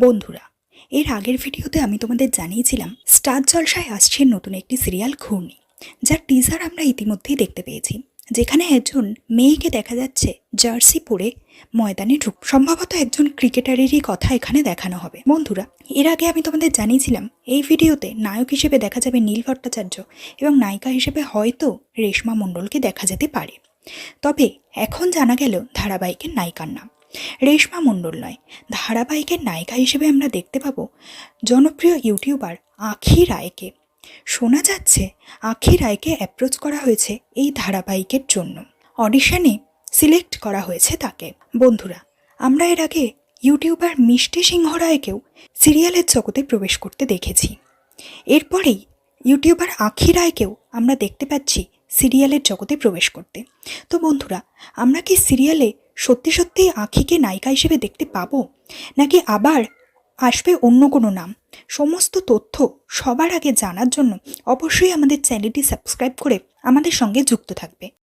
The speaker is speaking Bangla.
বন্ধুরা, এর আগের ভিডিওতে আমি তোমাদের জানিয়েছিলাম স্টার জলসায় আসছে নতুন একটি সিরিয়াল ঘূর্ণি, যার টিজার আমরা ইতিমধ্যেই দেখতে পেয়েছি, যেখানে একজন মেয়েকে দেখা যাচ্ছে জার্সি পরে ময়দানে সম্ভবত একজন ক্রিকেটারেরই কথা এখানে দেখানো হবে। বন্ধুরা, এর আগে আমি তোমাদের জানিয়েছিলাম এই ভিডিওতে নায়ক হিসেবে দেখা যাবে নীল ভট্টাচার্য এবং নায়িকা হিসেবে হয়তো রেশমা মণ্ডলকে দেখা যেতে পারে। তবে এখন জানা গেল ধারাবাহিকের নায়িকার নাম রেশমা মণ্ডল নয়, ধারাবাহিকের নায়িকা হিসেবে আমরা দেখতে পাবো জনপ্রিয় ইউটিউবার আঁখি রায়কে। শোনা যাচ্ছে আঁখি রায়কে অ্যাপ্রোচ করা হয়েছে এই ধারাবাহিকের জন্য, অডিশনে সিলেক্ট করা হয়েছে তাকে। বন্ধুরা, আমরা এর আগে ইউটিউবার মিষ্টি সিংহ রায়কেও সিরিয়ালের জগতে প্রবেশ করতে দেখেছি। এরপরেই ইউটিউবার আঁখি রায়কেও আমরা দেখতে পাচ্ছি সিরিয়ালের জগতে প্রবেশ করতে। তো বন্ধুরা, আমরা কি সিরিয়ালে সত্যি সত্যিই আঁখিকে নায়িকা হিসেবে দেখতে পাবো, নাকি আবার আসবে অন্য কোনো নাম? সমস্ত তথ্য সবার আগে জানার জন্য অবশ্যই আমাদের চ্যানেলটি সাবস্ক্রাইব করে আমাদের সঙ্গে যুক্ত থাকবে।